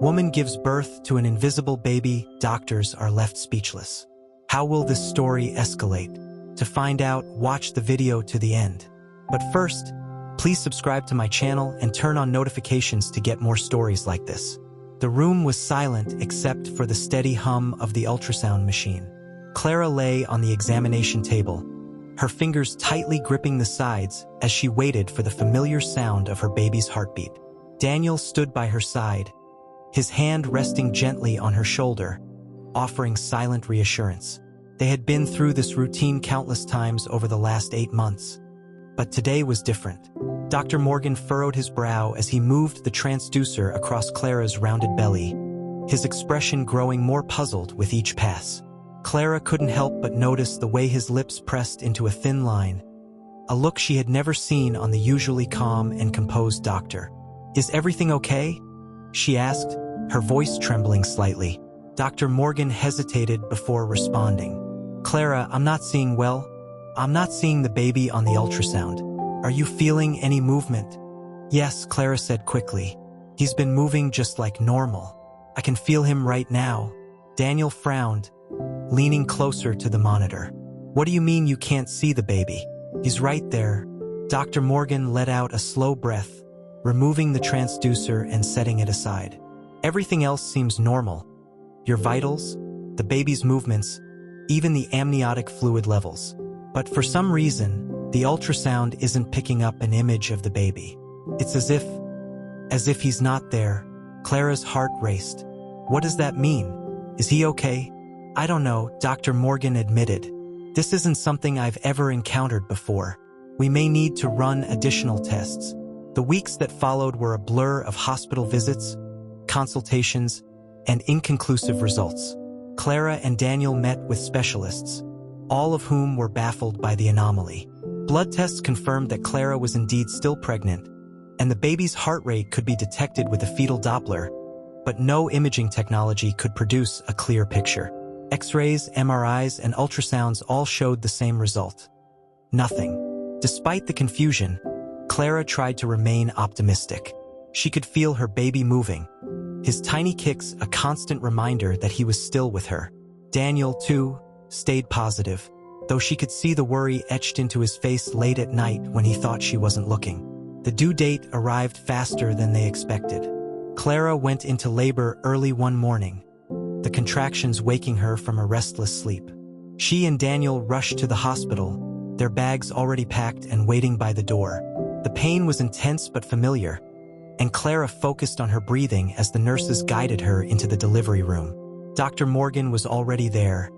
Woman gives birth to an invisible baby, doctors are left speechless. How will this story escalate? To find out, watch the video to the end. But first, please subscribe to my channel and turn on notifications to get more stories like this. The room was silent except for the steady hum of the ultrasound machine. Clara lay on the examination table, her fingers tightly gripping the sides as she waited for the familiar sound of her baby's heartbeat. Daniel stood by her side, his hand resting gently on her shoulder, offering silent reassurance. They had been through this routine countless times over the last 8 months. But today was different. Dr. Morgan furrowed his brow as he moved the transducer across Clara's rounded belly, his expression growing more puzzled with each pass. Clara couldn't help but notice the way his lips pressed into a thin line, a look she had never seen on the usually calm and composed doctor. "Is everything okay?" she asked, her voice trembling slightly. Dr. Morgan hesitated before responding. "Clara, I'm not seeing well. I'm not seeing the baby on the ultrasound. Are you feeling any movement?" "Yes," Clara said quickly. "He's been moving just like normal. I can feel him right now." Daniel frowned, leaning closer to the monitor. "What do you mean you can't see the baby?" "He's right there." Dr. Morgan let out a slow breath, removing the transducer and setting it aside. "Everything else seems normal. Your vitals, the baby's movements, even the amniotic fluid levels. But for some reason, the ultrasound isn't picking up an image of the baby. It's as if he's not there." Clara's heart raced. "What does that mean? Is he okay?" "I don't know," Dr. Morgan admitted. "This isn't something I've ever encountered before. We may need to run additional tests." The weeks that followed were a blur of hospital visits, consultations, and inconclusive results. Clara and Daniel met with specialists, all of whom were baffled by the anomaly. Blood tests confirmed that Clara was indeed still pregnant, and the baby's heart rate could be detected with a fetal Doppler, but no imaging technology could produce a clear picture. X-rays, MRIs, and ultrasounds all showed the same result. Nothing. Despite the confusion, Clara tried to remain optimistic. She could feel her baby moving, his tiny kicks a constant reminder that he was still with her. Daniel, too, stayed positive, though she could see the worry etched into his face late at night when he thought she wasn't looking. The due date arrived faster than they expected. Clara went into labor early one morning, the contractions waking her from a restless sleep. She and Daniel rushed to the hospital, their bags already packed and waiting by the door. The pain was intense but familiar, and Clara focused on her breathing as the nurses guided her into the delivery room. Dr. Morgan was already there,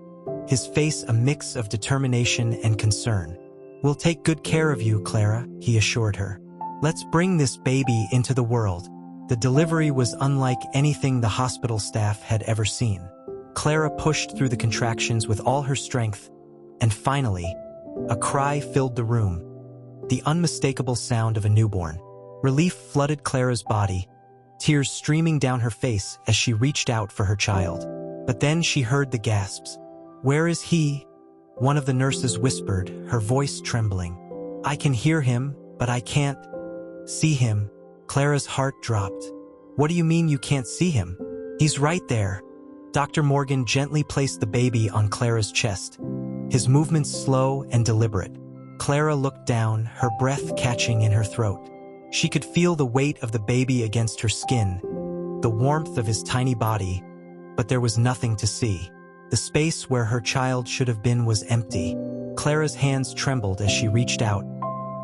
his face a mix of determination and concern. "We'll take good care of you, Clara," he assured her. "Let's bring this baby into the world." The delivery was unlike anything the hospital staff had ever seen. Clara pushed through the contractions with all her strength, and finally, a cry filled the room, the unmistakable sound of a newborn. Relief flooded Clara's body, tears streaming down her face as she reached out for her child. But then she heard the gasps. "Where is he?" one of the nurses whispered, her voice trembling. "I can hear him, but I can't see him." Clara's heart dropped. "What do you mean you can't see him?" "He's right there." Dr. Morgan gently placed the baby on Clara's chest, his movements slow and deliberate. Clara looked down, her breath catching in her throat. She could feel the weight of the baby against her skin, the warmth of his tiny body, but there was nothing to see. The space where her child should have been was empty. Clara's hands trembled as she reached out,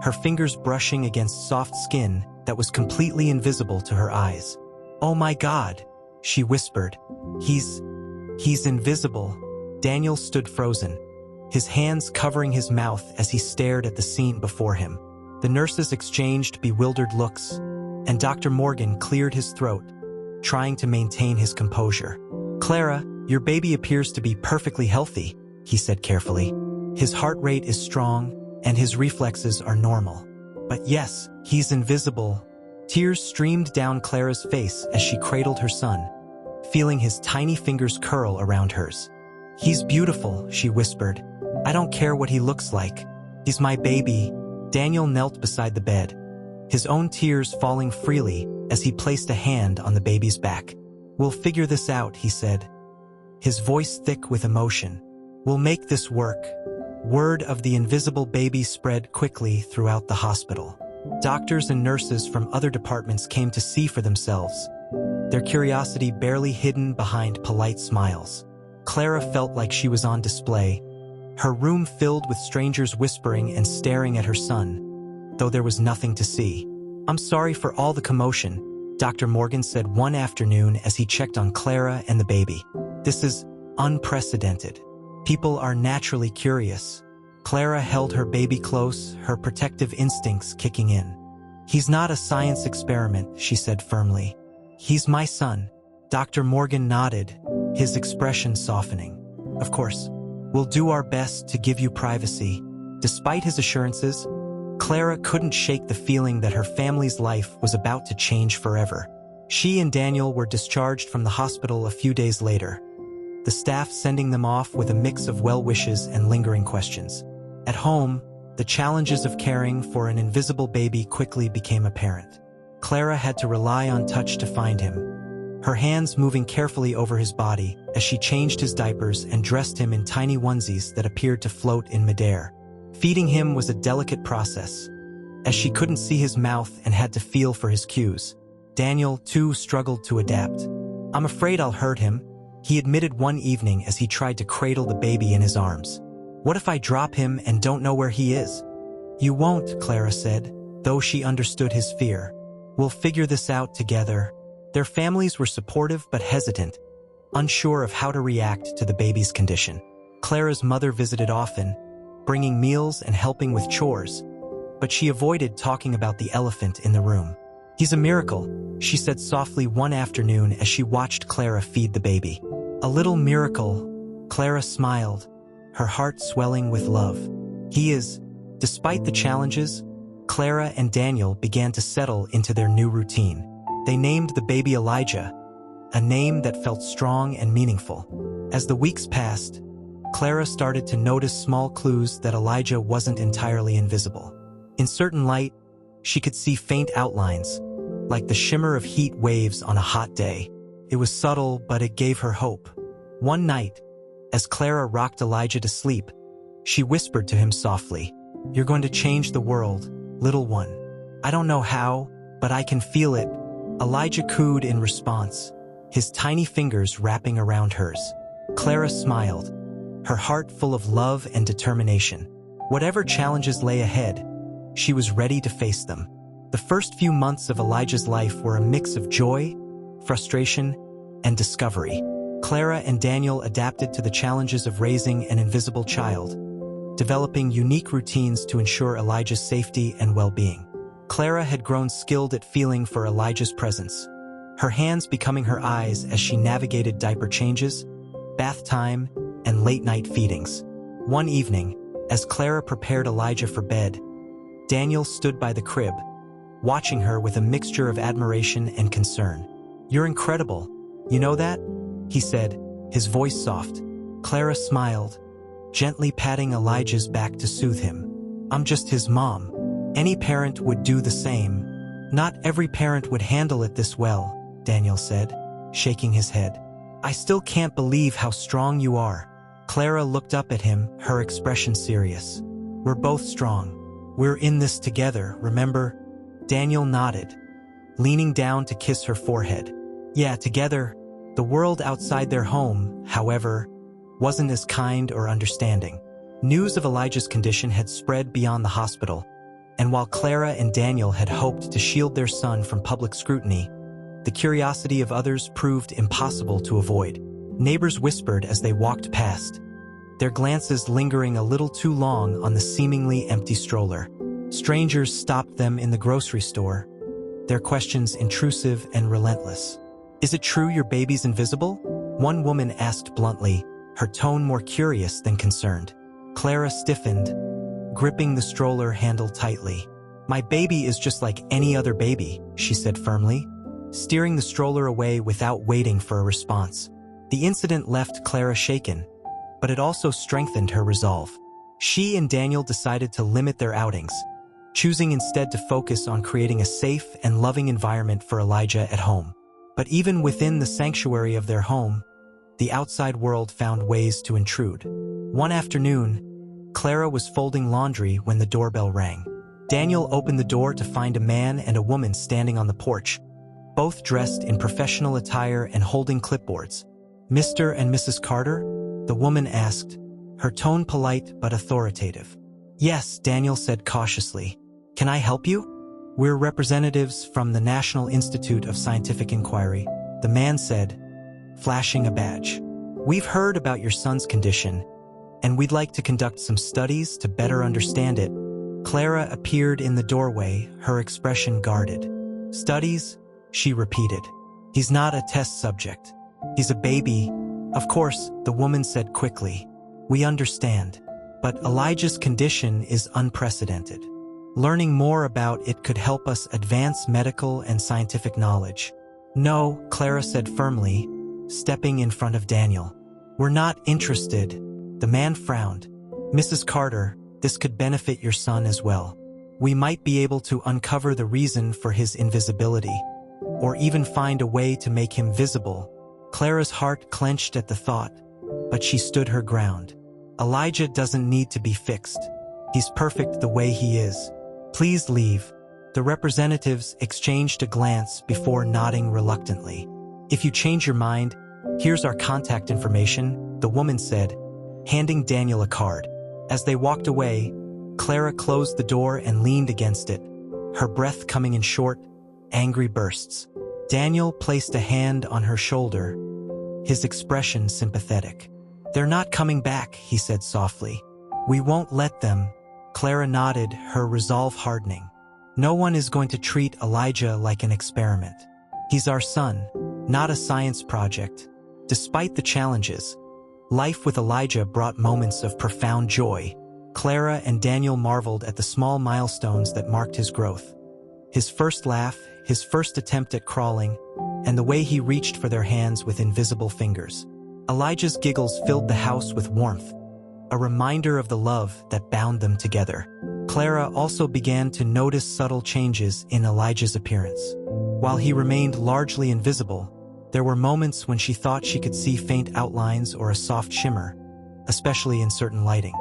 her fingers brushing against soft skin that was completely invisible to her eyes. "Oh my God," she whispered. He's invisible." Daniel stood frozen, his hands covering his mouth as he stared at the scene before him. The nurses exchanged bewildered looks, and Dr. Morgan cleared his throat, trying to maintain his composure. "Clara, your baby appears to be perfectly healthy," he said carefully. "His heart rate is strong, and his reflexes are normal. But yes, he's invisible." Tears streamed down Clara's face as she cradled her son, feeling his tiny fingers curl around hers. "He's beautiful," she whispered. "I don't care what he looks like. He's my baby." Daniel knelt beside the bed, his own tears falling freely as he placed a hand on the baby's back. "We'll figure this out," he said, his voice thick with emotion. "We'll make this work." Word of the invisible baby spread quickly throughout the hospital. Doctors and nurses from other departments came to see for themselves, their curiosity barely hidden behind polite smiles. Clara felt like she was on display, her room filled with strangers whispering and staring at her son, though there was nothing to see. "I'm sorry for all the commotion," Dr. Morgan said one afternoon as he checked on Clara and the baby. "This is unprecedented. People are naturally curious." Clara held her baby close, her protective instincts kicking in. "He's not a science experiment," she said firmly. "He's my son." Dr. Morgan nodded, his expression softening. "Of course, we'll do our best to give you privacy." Despite his assurances, Clara couldn't shake the feeling that her family's life was about to change forever. She and Daniel were discharged from the hospital a few days later, the staff sending them off with a mix of well wishes and lingering questions. At home, the challenges of caring for an invisible baby quickly became apparent. Clara had to rely on touch to find him, her hands moving carefully over his body as she changed his diapers and dressed him in tiny onesies that appeared to float in midair. Feeding him was a delicate process, as she couldn't see his mouth and had to feel for his cues. Daniel, too, struggled to adapt. "I'm afraid I'll hurt him," he admitted one evening as he tried to cradle the baby in his arms. "What if I drop him and don't know where he is?" "You won't," Clara said, though she understood his fear. "We'll figure this out together." Their families were supportive but hesitant, unsure of how to react to the baby's condition. Clara's mother visited often, bringing meals and helping with chores, but she avoided talking about the elephant in the room. "He's a miracle," she said softly one afternoon as she watched Clara feed the baby. "A little miracle," Clara smiled, her heart swelling with love. "He is." Despite the challenges, Clara and Daniel began to settle into their new routine. They named the baby Elijah, a name that felt strong and meaningful. As the weeks passed, Clara started to notice small clues that Elijah wasn't entirely invisible. In certain light, she could see faint outlines, like the shimmer of heat waves on a hot day. It was subtle, but it gave her hope. One night, as Clara rocked Elijah to sleep, she whispered to him softly, "You're going to change the world, little one. I don't know how, but I can feel it." Elijah cooed in response, his tiny fingers wrapping around hers. Clara smiled, her heart full of love and determination. Whatever challenges lay ahead, she was ready to face them. The first few months of Elijah's life were a mix of joy, frustration, and discovery. Clara and Daniel adapted to the challenges of raising an invisible child, developing unique routines to ensure Elijah's safety and well-being. Clara had grown skilled at feeling for Elijah's presence, her hands becoming her eyes as she navigated diaper changes, bath time, and late-night feedings. One evening, as Clara prepared Elijah for bed, Daniel stood by the crib, watching her with a mixture of admiration and concern. "You're incredible, you know that?" he said, his voice soft. Clara smiled, gently patting Elijah's back to soothe him. "I'm just his mom. Any parent would do the same." "Not every parent would handle it this well," Daniel said, shaking his head. "I still can't believe how strong you are." Clara looked up at him, her expression serious. "We're both strong. We're in this together, remember?" Daniel nodded, leaning down to kiss her forehead. "Yeah, together." The world outside their home, however, wasn't as kind or understanding. News of Elijah's condition had spread beyond the hospital, and while Clara and Daniel had hoped to shield their son from public scrutiny, the curiosity of others proved impossible to avoid. Neighbors whispered as they walked past, their glances lingering a little too long on the seemingly empty stroller. Strangers stopped them in the grocery store, their questions intrusive and relentless. "Is it true your baby's invisible?" one woman asked bluntly, her tone more curious than concerned. Clara stiffened, gripping the stroller handle tightly. "My baby is just like any other baby," she said firmly, steering the stroller away without waiting for a response. The incident left Clara shaken, but it also strengthened her resolve. She and Daniel decided to limit their outings, choosing instead to focus on creating a safe and loving environment for Elijah at home. But even within the sanctuary of their home, the outside world found ways to intrude. One afternoon, Clara was folding laundry when the doorbell rang. Daniel opened the door to find a man and a woman standing on the porch, both dressed in professional attire and holding clipboards. "Mr. and Mrs. Carter?" the woman asked, her tone polite but authoritative. "Yes," Daniel said cautiously. "Can I help you?" "We're representatives from the National Institute of Scientific Inquiry," the man said, flashing a badge. "We've heard about your son's condition, and we'd like to conduct some studies to better understand it." Clara appeared in the doorway, her expression guarded. "Studies?" she repeated. "He's not a test subject. He's a baby." "Of course," the woman said quickly. "We understand. But Elijah's condition is unprecedented. Learning more about it could help us advance medical and scientific knowledge." "No," Clara said firmly, stepping in front of Daniel. "We're not interested." The man frowned. "Mrs. Carter, this could benefit your son as well. We might be able to uncover the reason for his invisibility, or even find a way to make him visible." Clara's heart clenched at the thought, but she stood her ground. "Elijah doesn't need to be fixed. He's perfect the way he is. Please leave." The representatives exchanged a glance before nodding reluctantly. "If you change your mind, here's our contact information," the woman said, handing Daniel a card. As they walked away, Clara closed the door and leaned against it, her breath coming in short, angry bursts. Daniel placed a hand on her shoulder, his expression sympathetic. "They're not coming back," he said softly. "We won't let them." Clara nodded, her resolve hardening. "No one is going to treat Elijah like an experiment. He's our son, not a science project." Despite the challenges, life with Elijah brought moments of profound joy. Clara and Daniel marveled at the small milestones that marked his growth. His first laugh, his first attempt at crawling, and the way he reached for their hands with invisible fingers. Elijah's giggles filled the house with warmth, a reminder of the love that bound them together. Clara also began to notice subtle changes in Elijah's appearance. While he remained largely invisible, there were moments when she thought she could see faint outlines or a soft shimmer, especially in certain lighting.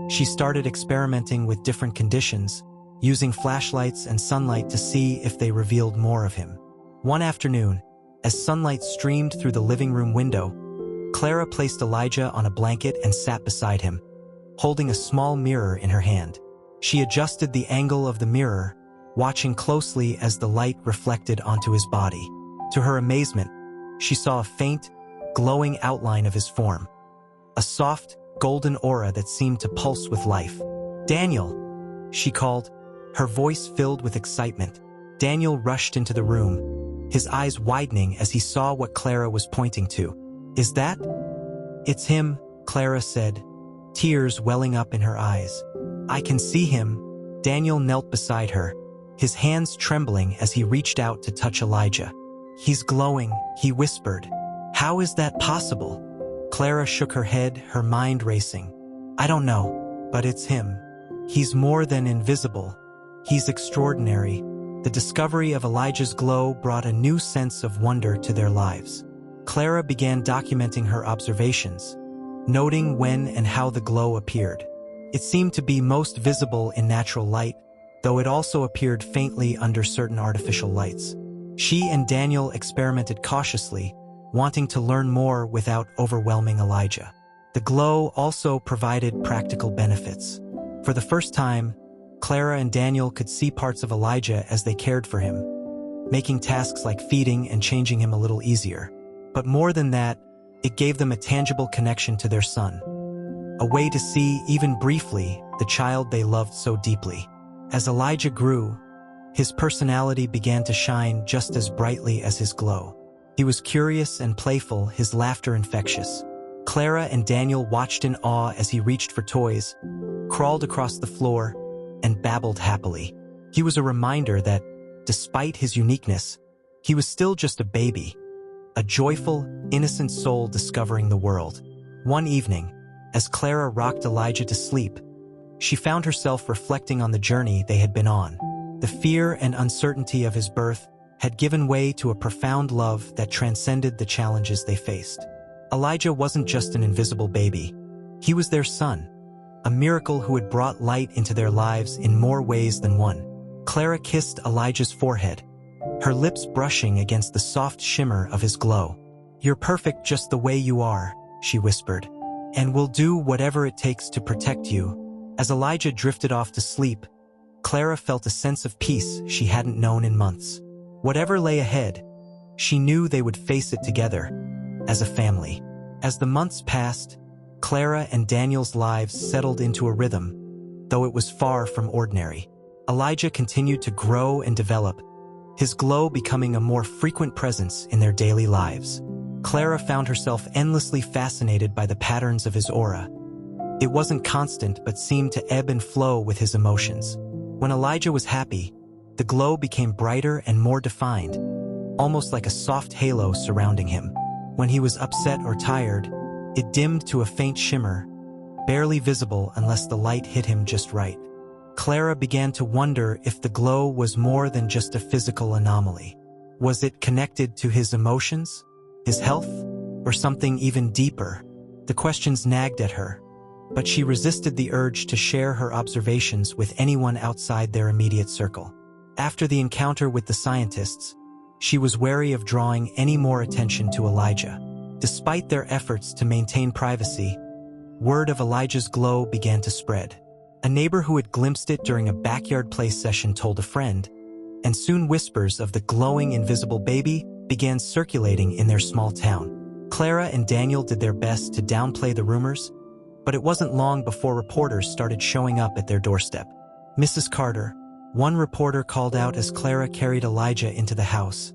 She started experimenting with different conditions, using flashlights and sunlight to see if they revealed more of him. One afternoon, as sunlight streamed through the living room window, Clara placed Elijah on a blanket and sat beside him, holding a small mirror in her hand. She adjusted the angle of the mirror, watching closely as the light reflected onto his body. To her amazement, she saw a faint, glowing outline of his form, a soft, golden aura that seemed to pulse with life. "Daniel," she called, her voice filled with excitement. Daniel rushed into the room, his eyes widening as he saw what Clara was pointing to. "Is that?" "It's him," Clara said, tears welling up in her eyes. "I can see him." Daniel knelt beside her, his hands trembling as he reached out to touch Elijah. "He's glowing," he whispered. "How is that possible?" Clara shook her head, her mind racing. "I don't know, but it's him. He's more than invisible. He's extraordinary." The discovery of Elijah's glow brought a new sense of wonder to their lives. Clara began documenting her observations, noting when and how the glow appeared. It seemed to be most visible in natural light, though it also appeared faintly under certain artificial lights. She and Daniel experimented cautiously, wanting to learn more without overwhelming Elijah. The glow also provided practical benefits. For the first time, Clara and Daniel could see parts of Elijah as they cared for him, making tasks like feeding and changing him a little easier. But more than that, it gave them a tangible connection to their son, a way to see, even briefly, the child they loved so deeply. As Elijah grew, his personality began to shine just as brightly as his glow. He was curious and playful, his laughter infectious. Clara and Daniel watched in awe as he reached for toys, crawled across the floor, and babbled happily. He was a reminder that, despite his uniqueness, he was still just a baby, a joyful, innocent soul discovering the world. One evening, as Clara rocked Elijah to sleep, she found herself reflecting on the journey they had been on, the fear and uncertainty of his birth, had given way to a profound love that transcended the challenges they faced. Elijah wasn't just an invisible baby. He was their son, a miracle who had brought light into their lives in more ways than one. Clara kissed Elijah's forehead, her lips brushing against the soft shimmer of his glow. "You're perfect just the way you are," she whispered, "and we'll do whatever it takes to protect you." As Elijah drifted off to sleep, Clara felt a sense of peace she hadn't known in months. Whatever lay ahead, she knew they would face it together, as a family. As the months passed, Clara and Daniel's lives settled into a rhythm, though it was far from ordinary. Elijah continued to grow and develop, his glow becoming a more frequent presence in their daily lives. Clara found herself endlessly fascinated by the patterns of his aura. It wasn't constant but seemed to ebb and flow with his emotions. When Elijah was happy, the glow became brighter and more defined, almost like a soft halo surrounding him. When he was upset or tired, it dimmed to a faint shimmer, barely visible unless the light hit him just right. Clara began to wonder if the glow was more than just a physical anomaly. Was it connected to his emotions, his health, or something even deeper? The questions nagged at her, but she resisted the urge to share her observations with anyone outside their immediate circle. After the encounter with the scientists, she was wary of drawing any more attention to Elijah. Despite their efforts to maintain privacy, word of Elijah's glow began to spread. A neighbor who had glimpsed it during a backyard play session told a friend, and soon whispers of the glowing invisible baby began circulating in their small town. Clara and Daniel did their best to downplay the rumors, but it wasn't long before reporters started showing up at their doorstep. "Mrs. Carter," one reporter called out as Clara carried Elijah into the house,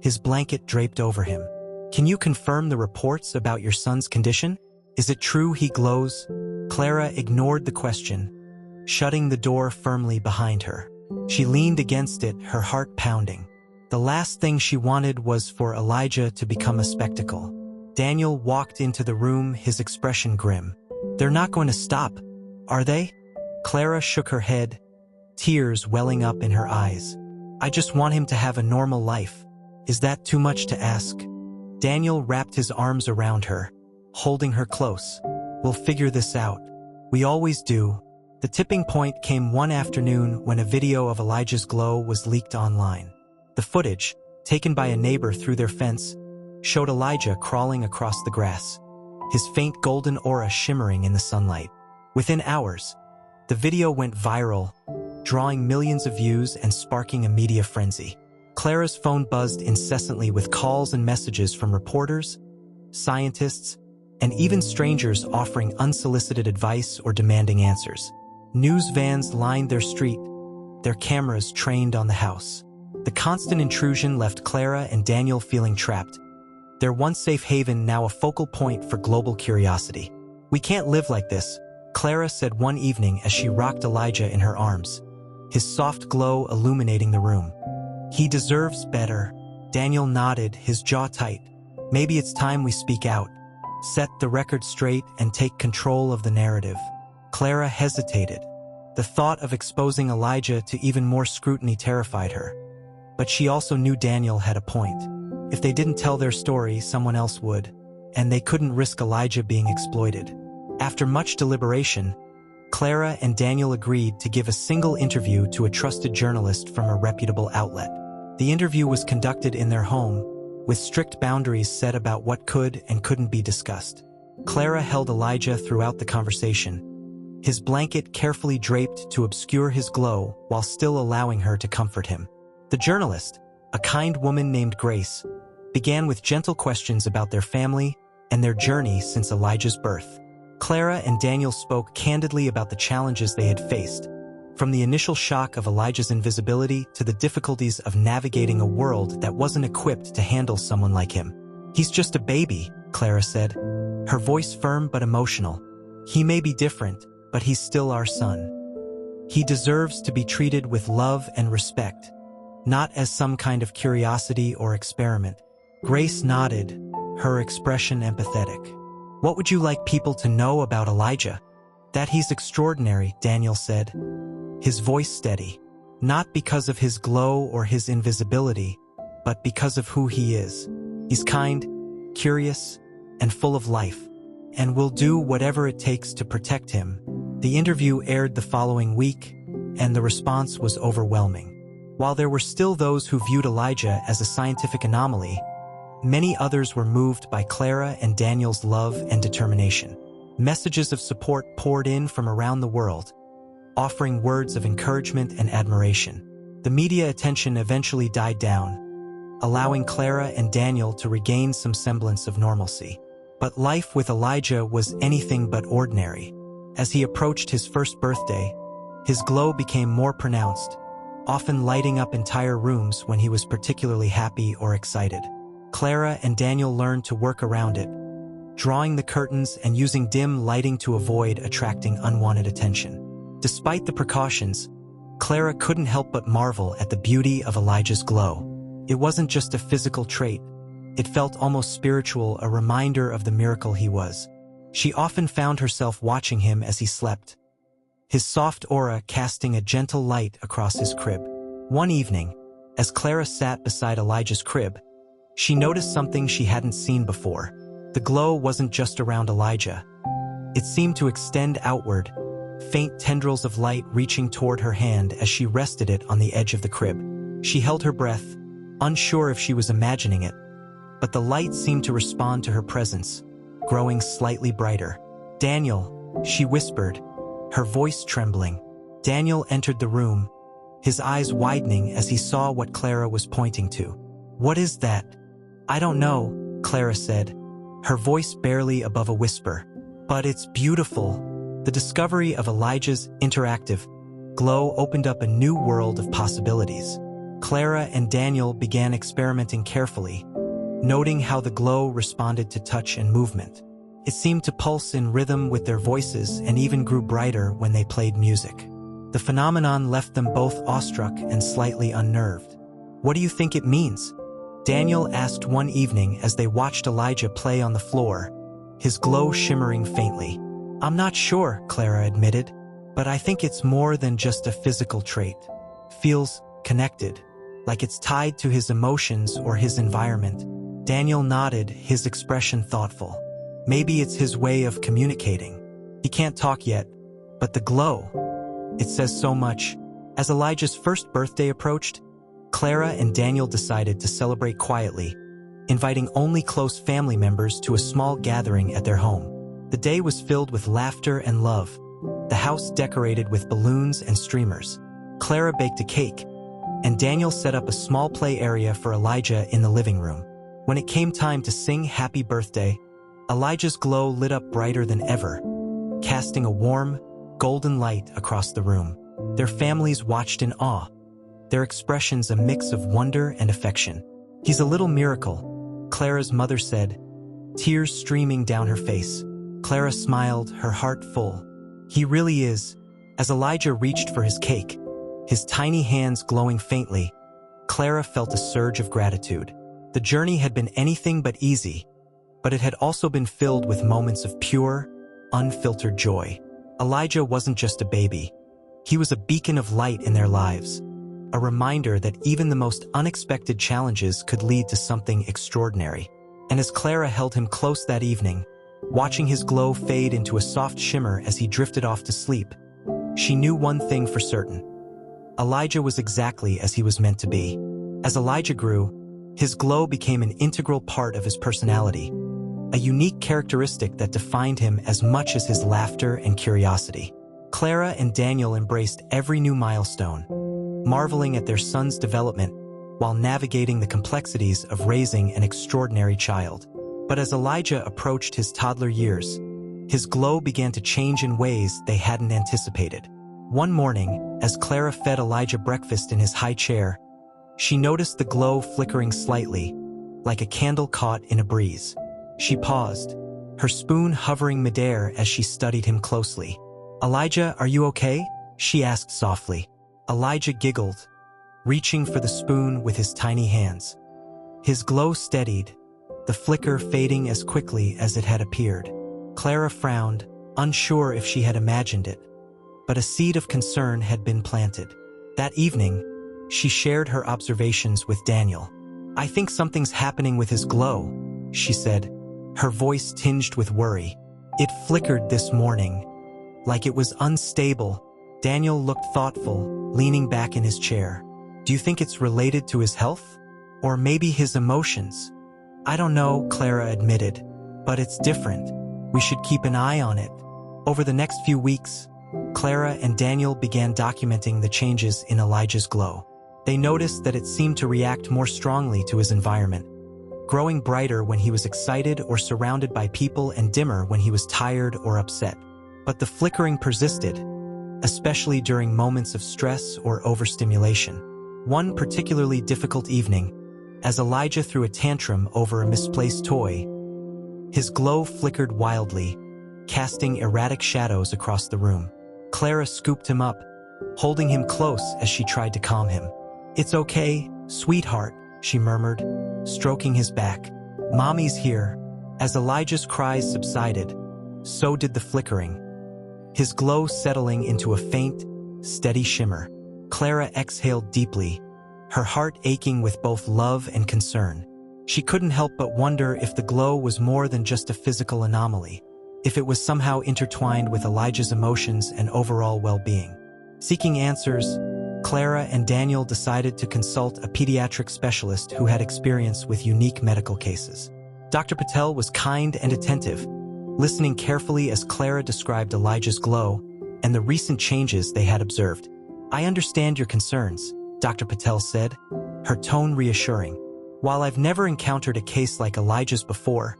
his blanket draped over him. "Can you confirm the reports about your son's condition? Is it true he glows?" Clara ignored the question, shutting the door firmly behind her. She leaned against it, her heart pounding. The last thing she wanted was for Elijah to become a spectacle. Daniel walked into the room, his expression grim. "They're not going to stop, are they?" Clara shook her head, tears welling up in her eyes. "I just want him to have a normal life. Is that too much to ask?" Daniel wrapped his arms around her, holding her close. "We'll figure this out. We always do." The tipping point came one afternoon when a video of Elijah's glow was leaked online. The footage, taken by a neighbor through their fence, showed Elijah crawling across the grass, his faint golden aura shimmering in the sunlight. Within hours, the video went viral, drawing millions of views and sparking a media frenzy. Clara's phone buzzed incessantly with calls and messages from reporters, scientists, and even strangers offering unsolicited advice or demanding answers. News vans lined their street, their cameras trained on the house. The constant intrusion left Clara and Daniel feeling trapped, their once safe haven now a focal point for global curiosity. "We can't live like this," Clara said one evening as she rocked Elijah in her arms, his soft glow illuminating the room. "He deserves better." Daniel nodded, his jaw tight. "Maybe it's time we speak out, set the record straight, and take control of the narrative." Clara hesitated. The thought of exposing Elijah to even more scrutiny terrified her. But she also knew Daniel had a point. If they didn't tell their story, someone else would, and they couldn't risk Elijah being exploited. After much deliberation, Clara and Daniel agreed to give a single interview to a trusted journalist from a reputable outlet. The interview was conducted in their home, with strict boundaries set about what could and couldn't be discussed. Clara held Elijah throughout the conversation, his blanket carefully draped to obscure his glow while still allowing her to comfort him. The journalist, a kind woman named Grace, began with gentle questions about their family and their journey since Elijah's birth. Clara and Daniel spoke candidly about the challenges they had faced, from the initial shock of Elijah's invisibility to the difficulties of navigating a world that wasn't equipped to handle someone like him. "He's just a baby," Clara said, her voice firm but emotional. "He may be different, but he's still our son. He deserves to be treated with love and respect, not as some kind of curiosity or experiment." Grace nodded, her expression empathetic. "What would you like people to know about Elijah?" "That he's extraordinary," Daniel said, his voice steady. "Not because of his glow or his invisibility, but because of who he is. He's kind, curious, and full of life, and will do whatever it takes to protect him. The interview aired the following week, and the response was overwhelming. While there were still those who viewed Elijah as a scientific anomaly, many others were moved by Clara and Daniel's love and determination. Messages of support poured in from around the world, offering words of encouragement and admiration. The media attention eventually died down, allowing Clara and Daniel to regain some semblance of normalcy. But life with Elijah was anything but ordinary. As he approached his first birthday, his glow became more pronounced, often lighting up entire rooms when he was particularly happy or excited. Clara and Daniel learned to work around it, drawing the curtains and using dim lighting to avoid attracting unwanted attention. Despite the precautions, Clara couldn't help but marvel at the beauty of Elijah's glow. It wasn't just a physical trait. It felt almost spiritual, a reminder of the miracle he was. She often found herself watching him as he slept, his soft aura casting a gentle light across his crib. One evening, as Clara sat beside Elijah's crib, she noticed something she hadn't seen before. The glow wasn't just around Elijah. It seemed to extend outward, faint tendrils of light reaching toward her hand as she rested it on the edge of the crib. She held her breath, unsure if she was imagining it, but the light seemed to respond to her presence, growing slightly brighter. "Daniel," she whispered, her voice trembling. Daniel entered the room, his eyes widening as he saw what Clara was pointing to. "What is that?" "I don't know," Clara said, her voice barely above a whisper. "But it's beautiful." The discovery of Elijah's interactive glow opened up a new world of possibilities. Clara and Daniel began experimenting carefully, noting how the glow responded to touch and movement. It seemed to pulse in rhythm with their voices and even grew brighter when they played music. The phenomenon left them both awestruck and slightly unnerved. "What do you think it means?" Daniel asked one evening as they watched Elijah play on the floor, his glow shimmering faintly. "I'm not sure," Clara admitted, "but I think it's more than just a physical trait. Feels connected, like it's tied to his emotions or his environment." Daniel nodded, his expression thoughtful. "Maybe it's his way of communicating. He can't talk yet, but the glow, it says so much." As Elijah's first birthday approached, Clara and Daniel decided to celebrate quietly, inviting only close family members to a small gathering at their home. The day was filled with laughter and love, the house decorated with balloons and streamers. Clara baked a cake, and Daniel set up a small play area for Elijah in the living room. When it came time to sing happy birthday, Elijah's glow lit up brighter than ever, casting a warm, golden light across the room. Their families watched in awe, their expressions a mix of wonder and affection. "He's a little miracle," Clara's mother said, tears streaming down her face. Clara smiled, her heart full. "He really is." As Elijah reached for his cake, his tiny hands glowing faintly, Clara felt a surge of gratitude. The journey had been anything but easy, but it had also been filled with moments of pure, unfiltered joy. Elijah wasn't just a baby. He was a beacon of light in their lives, a reminder that even the most unexpected challenges could lead to something extraordinary. And as Clara held him close that evening, watching his glow fade into a soft shimmer as he drifted off to sleep, she knew one thing for certain. Elijah was exactly as he was meant to be. As Elijah grew, his glow became an integral part of his personality, a unique characteristic that defined him as much as his laughter and curiosity. Clara and Daniel embraced every new milestone, marveling at their son's development while navigating the complexities of raising an extraordinary child. But as Elijah approached his toddler years, his glow began to change in ways they hadn't anticipated. One morning, as Clara fed Elijah breakfast in his high chair, she noticed the glow flickering slightly, like a candle caught in a breeze. She paused, her spoon hovering midair as she studied him closely. "Elijah, are you okay?" she asked softly. Elijah giggled, reaching for the spoon with his tiny hands. His glow steadied, the flicker fading as quickly as it had appeared. Clara frowned, unsure if she had imagined it, but a seed of concern had been planted. That evening, she shared her observations with Daniel. "I think something's happening with his glow," she said, her voice tinged with worry. "It flickered this morning, like it was unstable." Daniel looked thoughtful, leaning back in his chair. "Do you think it's related to his health? Or maybe his emotions?" "I don't know," Clara admitted, "but it's different. We should keep an eye on it." Over the next few weeks, Clara and Daniel began documenting the changes in Elijah's glow. They noticed that it seemed to react more strongly to his environment, growing brighter when he was excited or surrounded by people and dimmer when he was tired or upset. But the flickering persisted, especially during moments of stress or overstimulation. One particularly difficult evening, as Elijah threw a tantrum over a misplaced toy, his glow flickered wildly, casting erratic shadows across the room. Clara scooped him up, holding him close as she tried to calm him. "It's okay, sweetheart," she murmured, stroking his back. "Mommy's here." As Elijah's cries subsided, so did the flickering, his glow settling into a faint, steady shimmer. Clara exhaled deeply, her heart aching with both love and concern. She couldn't help but wonder if the glow was more than just a physical anomaly, if it was somehow intertwined with Elijah's emotions and overall well-being. Seeking answers, Clara and Daniel decided to consult a pediatric specialist who had experience with unique medical cases. Dr. Patel was kind and attentive, listening carefully as Clara described Elijah's glow and the recent changes they had observed. "I understand your concerns," Dr. Patel said, her tone reassuring. "While I've never encountered a case like Elijah's before,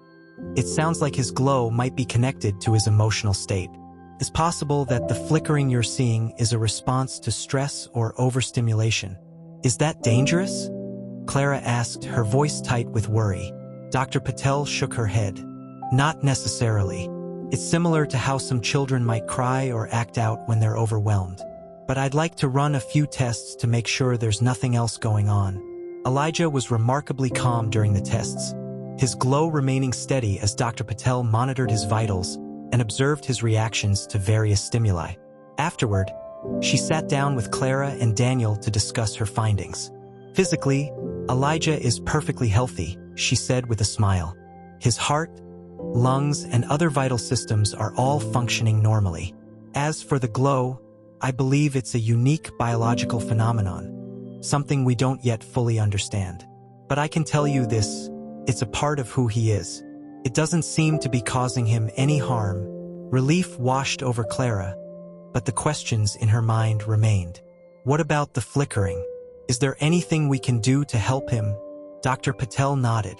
it sounds like his glow might be connected to his emotional state. It's possible that the flickering you're seeing is a response to stress or overstimulation." "Is that dangerous?" Clara asked, her voice tight with worry. Dr. Patel shook her head. "Not necessarily. It's similar to how some children might cry or act out when they're overwhelmed. But I'd like to run a few tests to make sure there's nothing else going on." Elijah was remarkably calm during the tests, his glow remaining steady as Dr. Patel monitored his vitals and observed his reactions to various stimuli. Afterward, she sat down with Clara and Daniel to discuss her findings. "Physically, Elijah is perfectly healthy," she said with a smile. "His heart, lungs, and other vital systems are all functioning normally. As for the glow, I believe it's a unique biological phenomenon, something we don't yet fully understand. But I can tell you this, it's a part of who he is. It doesn't seem to be causing him any harm." Relief washed over Clara, but the questions in her mind remained. "What about the flickering? Is there anything we can do to help him?" Dr. Patel nodded.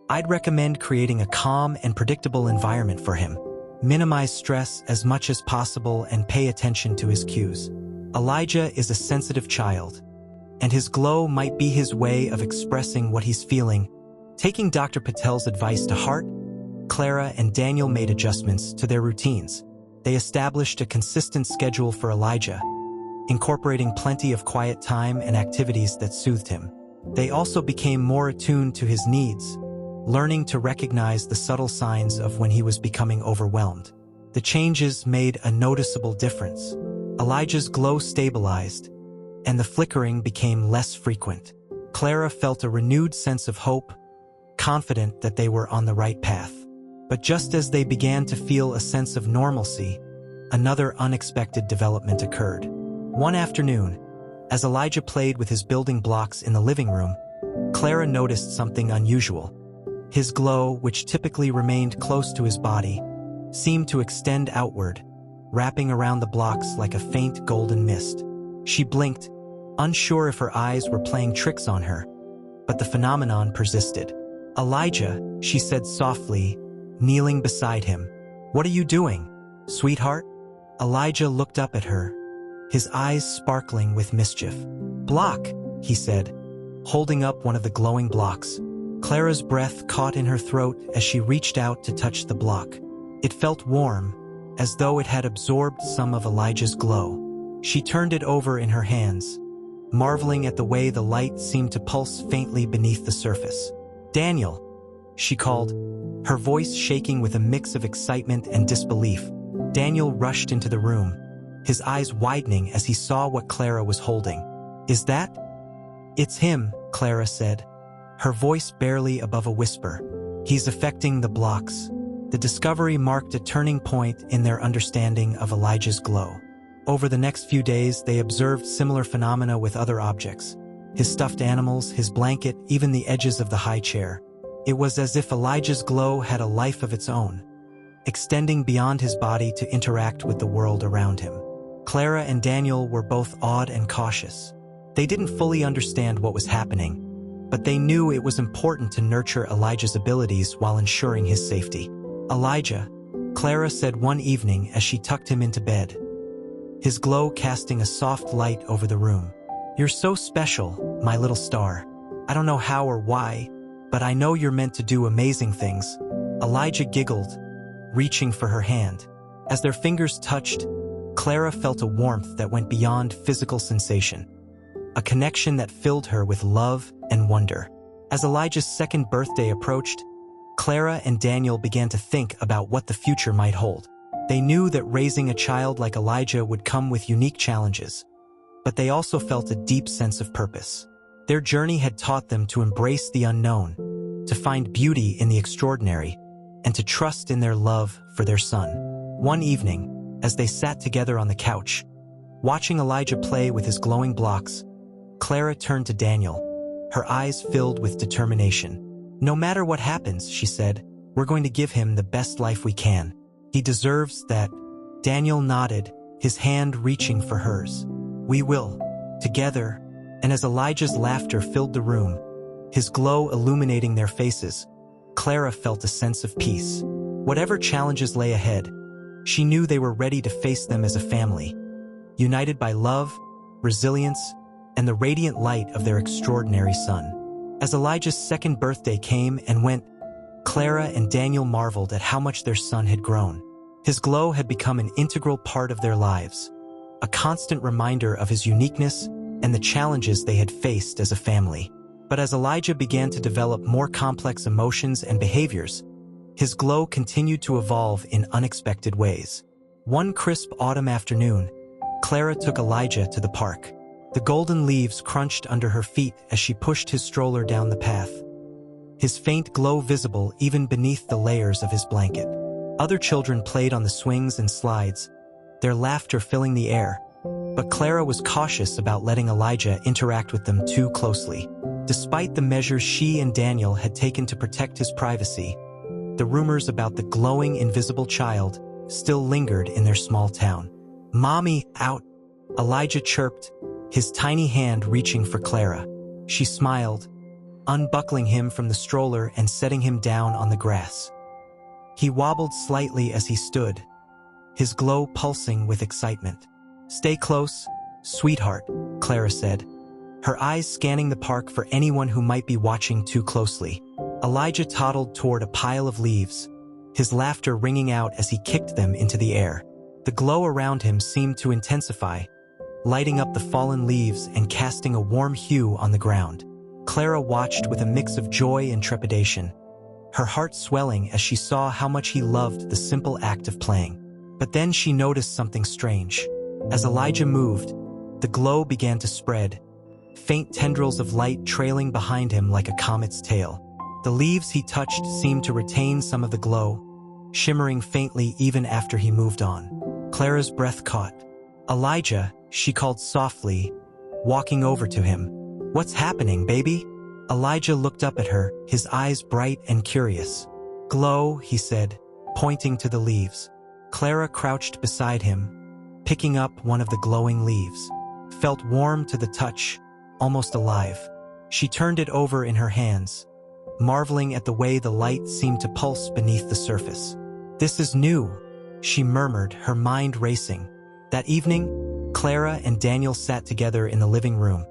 "I'd recommend creating a calm and predictable environment for him. Minimize stress as much as possible and pay attention to his cues. Elijah is a sensitive child, and his glow might be his way of expressing what he's feeling." Taking Dr. Patel's advice to heart, Clara and Daniel made adjustments to their routines. They established a consistent schedule for Elijah, incorporating plenty of quiet time and activities that soothed him. They also became more attuned to his needs, learning to recognize the subtle signs of when he was becoming overwhelmed. The changes made a noticeable difference. Elijah's glow stabilized, and the flickering became less frequent. Clara felt a renewed sense of hope, confident that they were on the right path. But just as they began to feel a sense of normalcy, another unexpected development occurred. One afternoon, as Elijah played with his building blocks in the living room, Clara noticed something unusual. His glow, which typically remained close to his body, seemed to extend outward, wrapping around the blocks like a faint golden mist. She blinked, unsure if her eyes were playing tricks on her, but the phenomenon persisted. "Elijah," she said softly, kneeling beside him. "What are you doing, sweetheart?" Elijah looked up at her, his eyes sparkling with mischief. "Block," he said, holding up one of the glowing blocks. Clara's breath caught in her throat as she reached out to touch the block. It felt warm, as though it had absorbed some of Elijah's glow. She turned it over in her hands, marveling at the way the light seemed to pulse faintly beneath the surface. "Daniel," she called, her voice shaking with a mix of excitement and disbelief. Daniel rushed into the room, his eyes widening as he saw what Clara was holding. "Is that?" "It's him," Clara said, her voice barely above a whisper. "He's affecting the blocks." The discovery marked a turning point in their understanding of Elijah's glow. Over the next few days, they observed similar phenomena with other objects. His stuffed animals, his blanket, even the edges of the high chair. It was as if Elijah's glow had a life of its own, extending beyond his body to interact with the world around him. Clara and Daniel were both awed and cautious. They didn't fully understand what was happening, but they knew it was important to nurture Elijah's abilities while ensuring his safety. "Elijah," Clara said one evening as she tucked him into bed, his glow casting a soft light over the room. "You're so special, my little star. I don't know how or why, but I know you're meant to do amazing things." Elijah giggled, reaching for her hand. As their fingers touched, Clara felt a warmth that went beyond physical sensation, a connection that filled her with love and wonder. As Elijah's second birthday approached, Clara and Daniel began to think about what the future might hold. They knew that raising a child like Elijah would come with unique challenges, but they also felt a deep sense of purpose. Their journey had taught them to embrace the unknown, to find beauty in the extraordinary, and to trust in their love for their son. One evening, as they sat together on the couch, watching Elijah play with his glowing blocks, Clara turned to Daniel, her eyes filled with determination. "No matter what happens," she said, "we're going to give him the best life we can. He deserves that." Daniel nodded, his hand reaching for hers. "We will, together." And as Elijah's laughter filled the room, his glow illuminating their faces, Clara felt a sense of peace. Whatever challenges lay ahead, she knew they were ready to face them as a family, united by love, resilience, and the radiant light of their extraordinary son. As Elijah's second birthday came and went, Clara and Daniel marveled at how much their son had grown. His glow had become an integral part of their lives, a constant reminder of his uniqueness and the challenges they had faced as a family. But as Elijah began to develop more complex emotions and behaviors, his glow continued to evolve in unexpected ways. One crisp autumn afternoon, Clara took Elijah to the park. The golden leaves crunched under her feet as she pushed his stroller down the path, his faint glow visible even beneath the layers of his blanket. Other children played on the swings and slides, their laughter filling the air, but Clara was cautious about letting Elijah interact with them too closely. Despite the measures she and Daniel had taken to protect his privacy, the rumors about the glowing invisible child still lingered in their small town. "Mommy, out!" Elijah chirped, his tiny hand reaching for Clara. She smiled, unbuckling him from the stroller and setting him down on the grass. He wobbled slightly as he stood, his glow pulsing with excitement. "Stay close, sweetheart," Clara said, her eyes scanning the park for anyone who might be watching too closely. Elijah toddled toward a pile of leaves, his laughter ringing out as he kicked them into the air. The glow around him seemed to intensify, lighting up the fallen leaves and casting a warm hue on the ground. Clara watched with a mix of joy and trepidation, her heart swelling as she saw how much he loved the simple act of playing. But then she noticed something strange. As Elijah moved, the glow began to spread, faint tendrils of light trailing behind him like a comet's tail. The leaves he touched seemed to retain some of the glow, shimmering faintly even after he moved on. Clara's breath caught. "Elijah," she called softly, walking over to him. "What's happening, baby?" Elijah looked up at her, his eyes bright and curious. "Glow," he said, pointing to the leaves. Clara crouched beside him, picking up one of the glowing leaves. Felt warm to the touch, almost alive. She turned it over in her hands, marveling at the way the light seemed to pulse beneath the surface. "This is new," she murmured, her mind racing. That evening, Clara and Daniel sat together in the living room,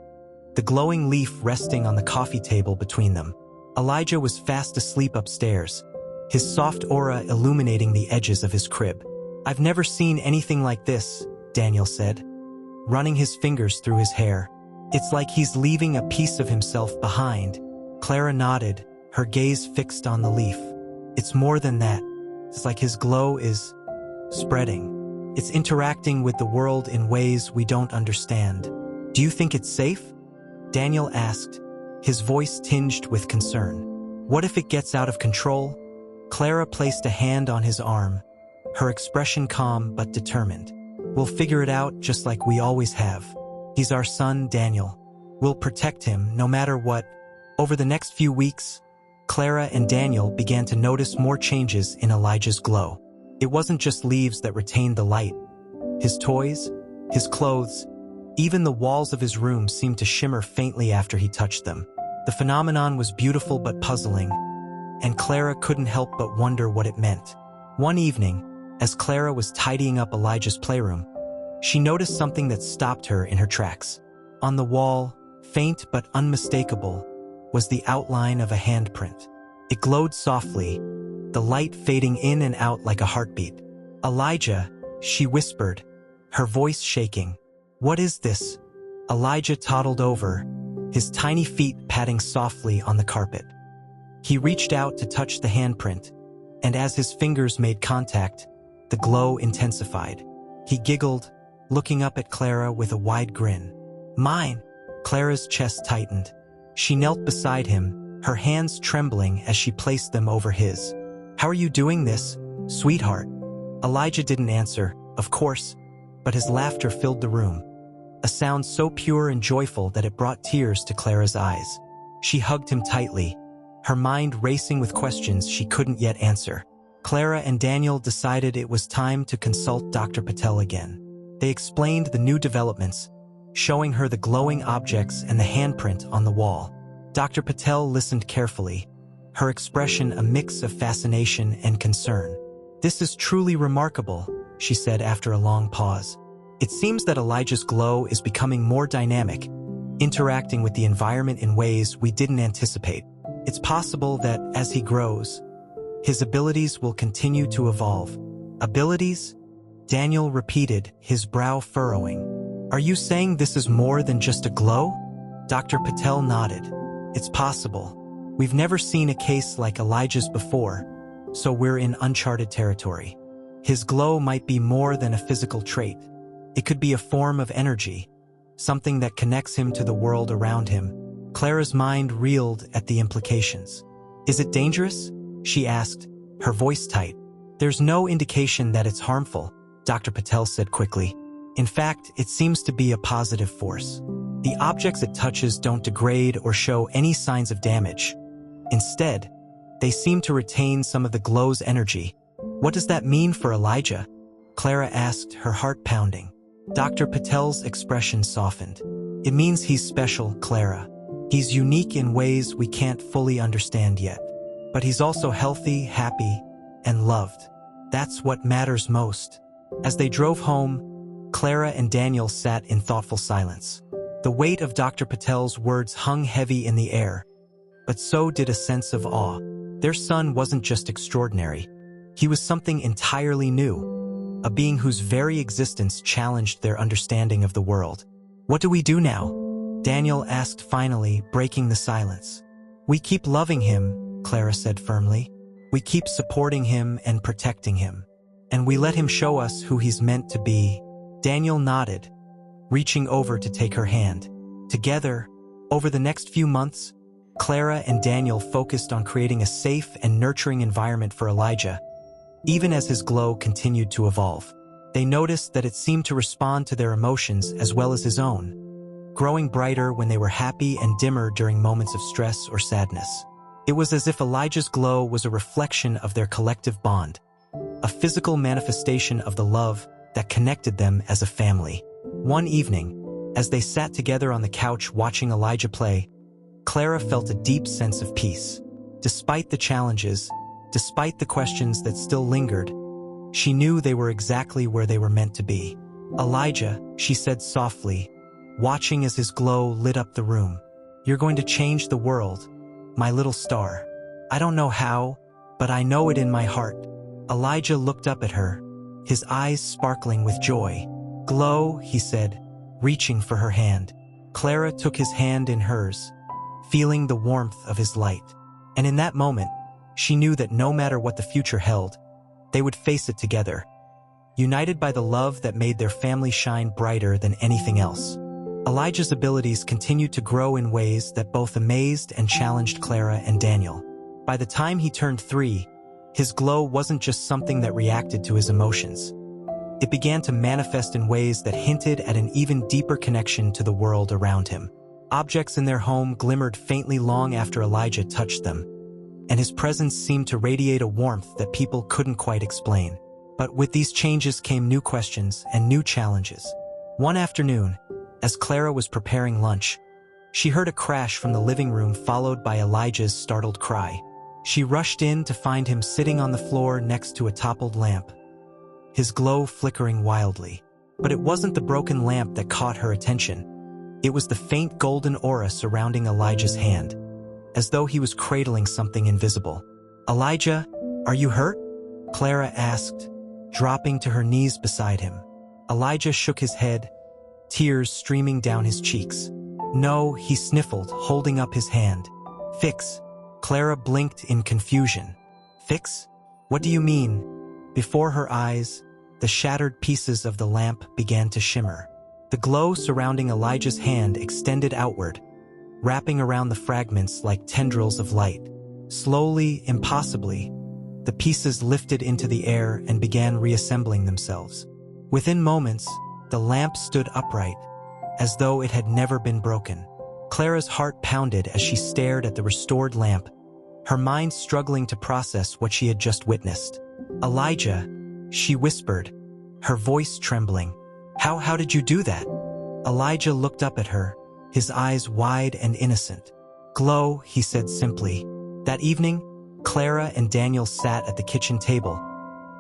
the glowing leaf resting on the coffee table between them. Elijah was fast asleep upstairs, his soft aura illuminating the edges of his crib. "I've never seen anything like this," Daniel said, running his fingers through his hair. "It's like he's leaving a piece of himself behind." Clara nodded, her gaze fixed on the leaf. "It's more than that. It's like his glow is spreading. It's interacting with the world in ways we don't understand." "Do you think it's safe?" Daniel asked, his voice tinged with concern. What if it gets out of control? Clara placed a hand on his arm, her expression calm but determined. We'll figure it out just like we always have. He's our son, Daniel. We'll protect him no matter what. Over the next few weeks, Clara and Daniel began to notice more changes in Elijah's glow. It wasn't just leaves that retained the light. His toys, his clothes, even the walls of his room seemed to shimmer faintly after he touched them. The phenomenon was beautiful but puzzling, and Clara couldn't help but wonder what it meant. One evening, as Clara was tidying up Elijah's playroom, she noticed something that stopped her in her tracks. On the wall, faint but unmistakable, was the outline of a handprint. It glowed softly, the light fading in and out like a heartbeat. "Elijah," she whispered, her voice shaking. "What is this?" Elijah toddled over, his tiny feet patting softly on the carpet. He reached out to touch the handprint, and as his fingers made contact, the glow intensified. He giggled, looking up at Clara with a wide grin. "Mine!" Clara's chest tightened. She knelt beside him, her hands trembling as she placed them over his. "How are you doing this, sweetheart?" Elijah didn't answer, of course, but his laughter filled the room, a sound so pure and joyful that it brought tears to Clara's eyes. She hugged him tightly, her mind racing with questions she couldn't yet answer. Clara and Daniel decided it was time to consult Dr. Patel again. They explained the new developments, showing her the glowing objects and the handprint on the wall. Dr. Patel listened carefully, her expression a mix of fascination and concern. "This is truly remarkable," she said after a long pause. "It seems that Elijah's glow is becoming more dynamic, interacting with the environment in ways we didn't anticipate. It's possible that, as he grows, his abilities will continue to evolve." "Abilities?" Daniel repeated, his brow furrowing. "Are you saying this is more than just a glow?" Dr. Patel nodded. "It's possible. We've never seen a case like Elijah's before, so we're in uncharted territory. His glow might be more than a physical trait. It could be a form of energy, something that connects him to the world around him." Clara's mind reeled at the implications. "Is it dangerous?" she asked, her voice tight. "There's no indication that it's harmful," Dr. Patel said quickly. "In fact, it seems to be a positive force. The objects it touches don't degrade or show any signs of damage. Instead, they seem to retain some of the glow's energy." "What does that mean for Elijah?" Clara asked, her heart pounding. Dr. Patel's expression softened. "It means he's special, Clara. He's unique in ways we can't fully understand yet. But he's also healthy, happy, and loved. That's what matters most." As they drove home, Clara and Daniel sat in thoughtful silence. The weight of Dr. Patel's words hung heavy in the air, but so did a sense of awe. Their son wasn't just extraordinary. He was something entirely new, a being whose very existence challenged their understanding of the world. "What do we do now?" Daniel asked finally, breaking the silence. "We keep loving him," Clara said firmly. "We keep supporting him and protecting him. And we let him show us who he's meant to be." Daniel nodded, reaching over to take her hand. Together, over the next few months, Clara and Daniel focused on creating a safe and nurturing environment for Elijah. Even as his glow continued to evolve, they noticed that it seemed to respond to their emotions as well as his own, growing brighter when they were happy and dimmer during moments of stress or sadness. It was as if Elijah's glow was a reflection of their collective bond, a physical manifestation of the love that connected them as a family. One evening, as they sat together on the couch watching Elijah play, Clara felt a deep sense of peace. Despite the challenges, despite the questions that still lingered, she knew they were exactly where they were meant to be. "Elijah," she said softly, watching as his glow lit up the room, "you're going to change the world, my little star. I don't know how, but I know it in my heart." Elijah looked up at her, his eyes sparkling with joy. "Glow," he said, reaching for her hand. Clara took his hand in hers, feeling the warmth of his light. And in that moment, she knew that no matter what the future held, they would face it together, united by the love that made their family shine brighter than anything else. Elijah's abilities continued to grow in ways that both amazed and challenged Clara and Daniel. By the time he turned 3, his glow wasn't just something that reacted to his emotions. It began to manifest in ways that hinted at an even deeper connection to the world around him. Objects in their home glimmered faintly long after Elijah touched them, and his presence seemed to radiate a warmth that people couldn't quite explain. But with these changes came new questions and new challenges. One afternoon, as Clara was preparing lunch, she heard a crash from the living room followed by Elijah's startled cry. She rushed in to find him sitting on the floor next to a toppled lamp, his glow flickering wildly. But it wasn't the broken lamp that caught her attention. It was the faint golden aura surrounding Elijah's hand, as though he was cradling something invisible. "Elijah, are you hurt?" Clara asked, dropping to her knees beside him. Elijah shook his head, tears streaming down his cheeks. "No," he sniffled, holding up his hand. "Fix." Clara blinked in confusion. "Fix? What do you mean?" Before her eyes, the shattered pieces of the lamp began to shimmer. The glow surrounding Elijah's hand extended outward, wrapping around the fragments like tendrils of light. Slowly, impossibly, the pieces lifted into the air and began reassembling themselves. Within moments, the lamp stood upright, as though it had never been broken. Clara's heart pounded as she stared at the restored lamp, her mind struggling to process what she had just witnessed. "Elijah," she whispered, her voice trembling. How did you do that?" Elijah looked up at her, his eyes wide and innocent. "Glow," he said simply. That evening, Clara and Daniel sat at the kitchen table,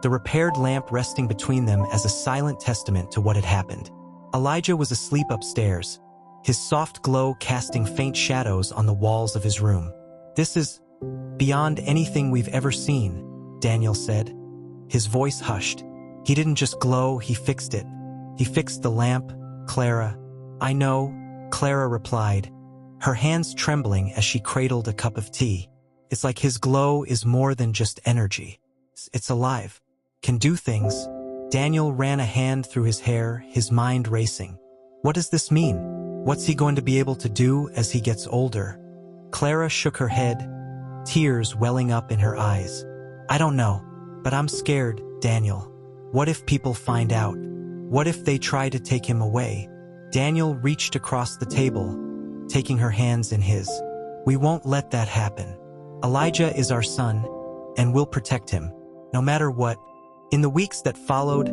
the repaired lamp resting between them as a silent testament to what had happened. Elijah was asleep upstairs, his soft glow casting faint shadows on the walls of his room. "This is beyond anything we've ever seen," Daniel said. His voice hushed. "He didn't just glow, he fixed it. He fixed the lamp, Clara." "I know," Clara replied, her hands trembling as she cradled a cup of tea. "It's like his glow is more than just energy. It's alive, can do things." Daniel ran a hand through his hair, his mind racing. "What does this mean? What's he going to be able to do as he gets older?" Clara shook her head, tears welling up in her eyes. "I don't know, but I'm scared, Daniel. What if people find out? What if they try to take him away?" Daniel reached across the table, taking her hands in his. "We won't let that happen. Elijah is our son, and we'll protect him, no matter what." In the weeks that followed,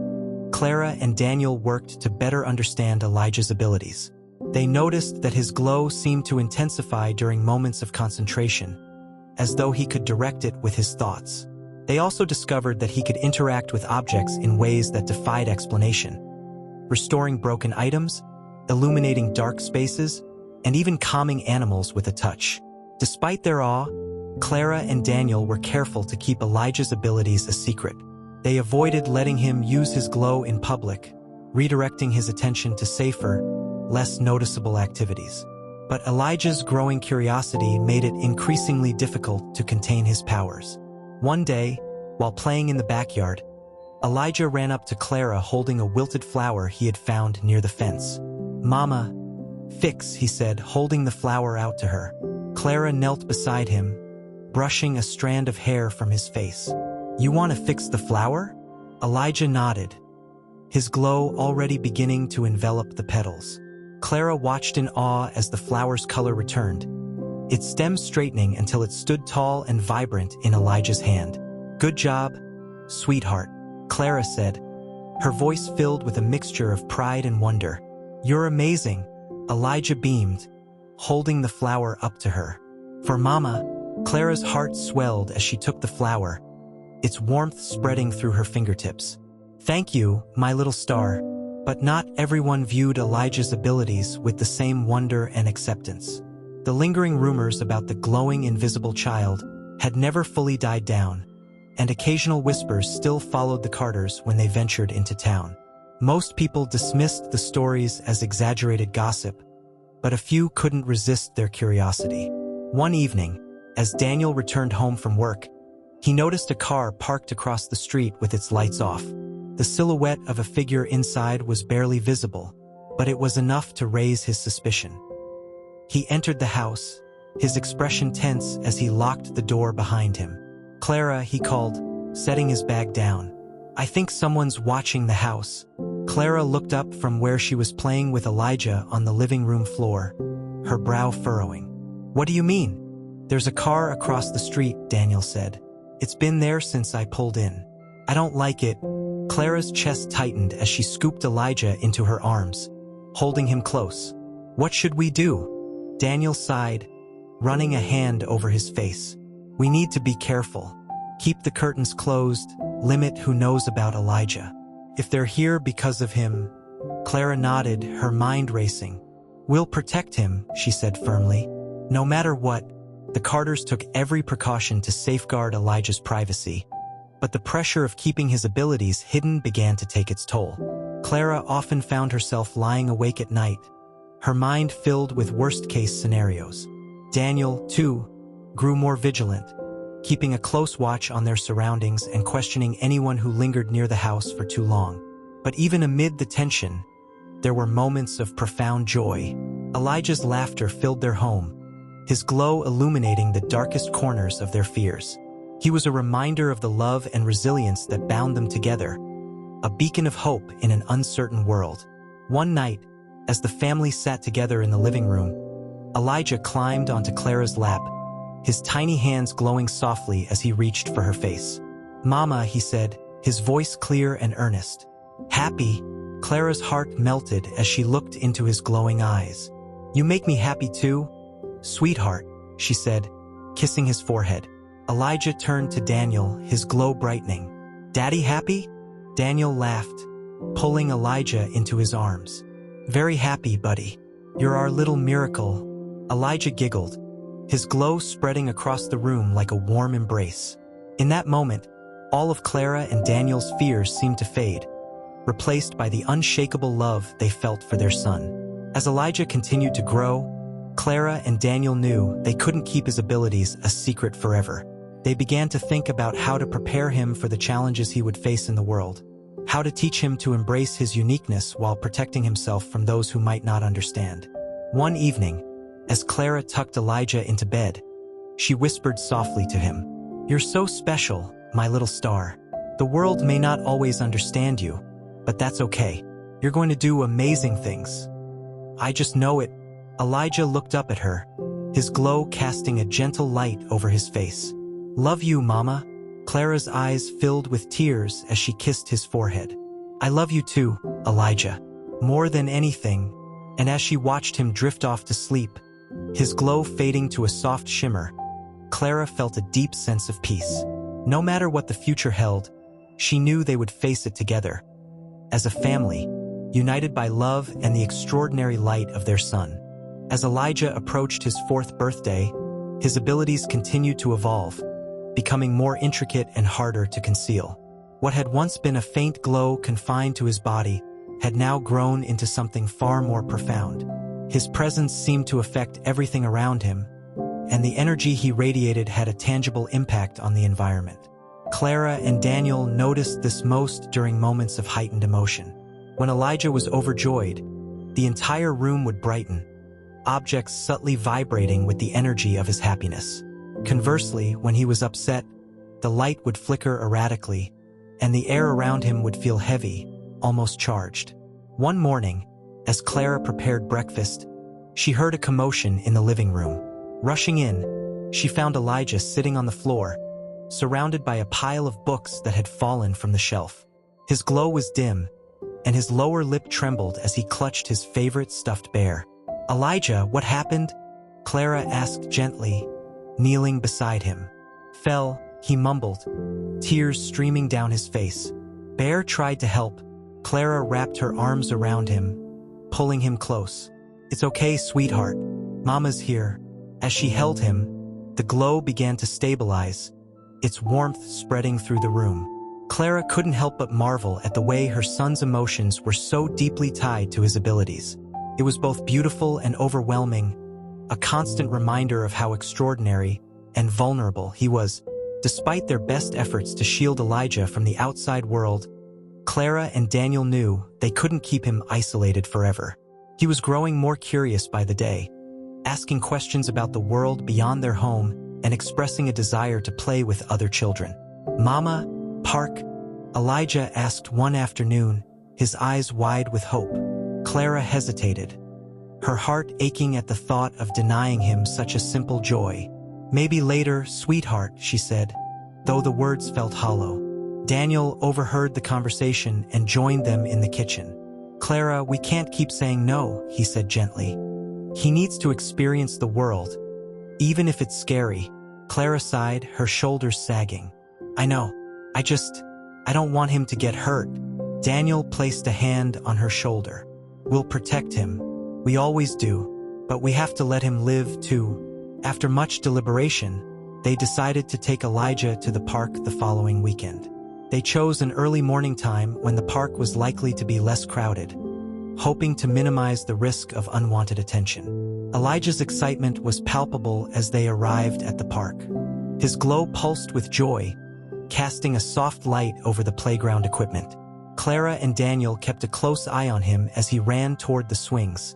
Clara and Daniel worked to better understand Elijah's abilities. They noticed that his glow seemed to intensify during moments of concentration, as though he could direct it with his thoughts. They also discovered that he could interact with objects in ways that defied explanation, restoring broken items, illuminating dark spaces, and even calming animals with a touch. Despite their awe, Clara and Daniel were careful to keep Elijah's abilities a secret. They avoided letting him use his glow in public, redirecting his attention to safer, less noticeable activities. But Elijah's growing curiosity made it increasingly difficult to contain his powers. One day, while playing in the backyard, Elijah ran up to Clara holding a wilted flower he had found near the fence. "Mama, fix," he said, holding the flower out to her. Clara knelt beside him, brushing a strand of hair from his face. "You want to fix the flower?" Elijah nodded, his glow already beginning to envelop the petals. Clara watched in awe as the flower's color returned, its stem straightening until it stood tall and vibrant in Elijah's hand. "Good job, sweetheart," Clara said, her voice filled with a mixture of pride and wonder. "You're amazing," Elijah beamed, holding the flower up to her. "For Mama," Clara's heart swelled as she took the flower, its warmth spreading through her fingertips. "Thank you, my little star." But not everyone viewed Elijah's abilities with the same wonder and acceptance. The lingering rumors about the glowing invisible child had never fully died down, and occasional whispers still followed the Carters when they ventured into town. Most people dismissed the stories as exaggerated gossip, but a few couldn't resist their curiosity. One evening, as Daniel returned home from work, he noticed a car parked across the street with its lights off. The silhouette of a figure inside was barely visible, but it was enough to raise his suspicion. He entered the house, his expression tense as he locked the door behind him. "Clara," he called, setting his bag down. "I think someone's watching the house." Clara looked up from where she was playing with Elijah on the living room floor, her brow furrowing. "What do you mean?" "There's a car across the street," Daniel said. "It's been there since I pulled in. I don't like it." Clara's chest tightened as she scooped Elijah into her arms, holding him close. "What should we do?" Daniel sighed, running a hand over his face. "We need to be careful. Keep the curtains closed, limit who knows about Elijah. If they're here because of him..." Clara nodded, her mind racing. "We'll protect him," she said firmly. No matter what, the Carters took every precaution to safeguard Elijah's privacy. But the pressure of keeping his abilities hidden began to take its toll. Clara often found herself lying awake at night, her mind filled with worst-case scenarios. Daniel, too, grew more vigilant, keeping a close watch on their surroundings and questioning anyone who lingered near the house for too long. But even amid the tension, there were moments of profound joy. Elijah's laughter filled their home, his glow illuminating the darkest corners of their fears. He was a reminder of the love and resilience that bound them together, a beacon of hope in an uncertain world. One night, as the family sat together in the living room, Elijah climbed onto Clara's lap, his tiny hands glowing softly as he reached for her face. "Mama," he said, his voice clear and earnest. "Happy?" Clara's heart melted as she looked into his glowing eyes. "You make me happy too, sweetheart," she said, kissing his forehead. Elijah turned to Daniel, his glow brightening. "Daddy happy?" Daniel laughed, pulling Elijah into his arms. "Very happy, buddy. You're our little miracle." Elijah giggled, his glow spreading across the room like a warm embrace. In that moment, all of Clara and Daniel's fears seemed to fade, replaced by the unshakable love they felt for their son. As Elijah continued to grow, Clara and Daniel knew they couldn't keep his abilities a secret forever. They began to think about how to prepare him for the challenges he would face in the world, how to teach him to embrace his uniqueness while protecting himself from those who might not understand. One evening, as Clara tucked Elijah into bed, she whispered softly to him, "You're so special, my little star. The world may not always understand you, but that's okay. You're going to do amazing things. I just know it." Elijah looked up at her, his glow casting a gentle light over his face. "Love you, Mama." Clara's eyes filled with tears as she kissed his forehead. "I love you too, Elijah. More than anything." And as she watched him drift off to sleep, his glow fading to a soft shimmer, Clara felt a deep sense of peace. No matter what the future held, she knew they would face it together, as a family, united by love and the extraordinary light of their son. As Elijah approached his 4th birthday, his abilities continued to evolve, becoming more intricate and harder to conceal. What had once been a faint glow confined to his body had now grown into something far more profound. His presence seemed to affect everything around him, and the energy he radiated had a tangible impact on the environment. Clara and Daniel noticed this most during moments of heightened emotion. When Elijah was overjoyed, the entire room would brighten, objects subtly vibrating with the energy of his happiness. Conversely, when he was upset, the light would flicker erratically, and the air around him would feel heavy, almost charged. One morning, as Clara prepared breakfast, she heard a commotion in the living room. Rushing in, she found Elijah sitting on the floor, surrounded by a pile of books that had fallen from the shelf. His glow was dim, and his lower lip trembled as he clutched his favorite stuffed bear. "Elijah, what happened?" Clara asked gently, kneeling beside him. "Fell," he mumbled, tears streaming down his face. Bear tried to help. Clara wrapped her arms around him, pulling him close. "It's okay, sweetheart. Mama's here." As she held him, the glow began to stabilize, its warmth spreading through the room. Clara couldn't help but marvel at the way her son's emotions were so deeply tied to his abilities. It was both beautiful and overwhelming, a constant reminder of how extraordinary and vulnerable he was. Despite their best efforts to shield Elijah from the outside world, Clara and Daniel knew they couldn't keep him isolated forever. He was growing more curious by the day, asking questions about the world beyond their home and expressing a desire to play with other children. "Mama, park?" Elijah asked one afternoon, his eyes wide with hope. Clara hesitated, her heart aching at the thought of denying him such a simple joy. "Maybe later, sweetheart," she said, though the words felt hollow. Daniel overheard the conversation and joined them in the kitchen. "Clara, we can't keep saying no," he said gently. "He needs to experience the world, even if it's scary." Clara sighed, her shoulders sagging. "I know. I don't want him to get hurt." Daniel placed a hand on her shoulder. "We'll protect him. We always do. But we have to let him live, too." After much deliberation, they decided to take Elijah to the park the following weekend. They chose an early morning time when the park was likely to be less crowded, hoping to minimize the risk of unwanted attention. Elijah's excitement was palpable as they arrived at the park. His glow pulsed with joy, casting a soft light over the playground equipment. Clara and Daniel kept a close eye on him as he ran toward the swings,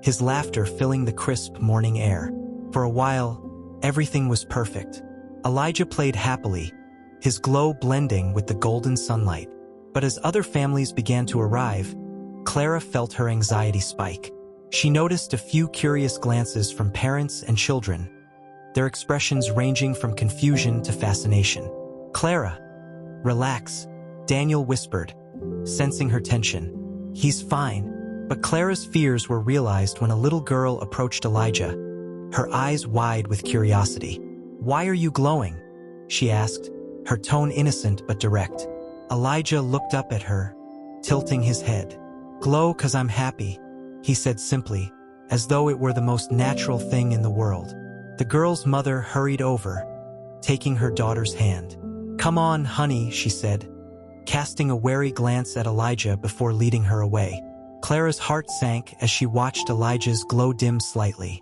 his laughter filling the crisp morning air. For a while, everything was perfect. Elijah played happily, his glow blending with the golden sunlight. But as other families began to arrive, Clara felt her anxiety spike. She noticed a few curious glances from parents and children, their expressions ranging from confusion to fascination. "Clara, relax," Daniel whispered, sensing her tension. "He's fine." But Clara's fears were realized when a little girl approached Elijah, her eyes wide with curiosity. "Why are you glowing?" she asked, her tone innocent but direct. Elijah looked up at her, tilting his head. "Glow 'cause I'm happy," he said simply, as though it were the most natural thing in the world. The girl's mother hurried over, taking her daughter's hand. "Come on, honey," she said, casting a wary glance at Elijah before leading her away. Clara's heart sank as she watched Elijah's glow dim slightly.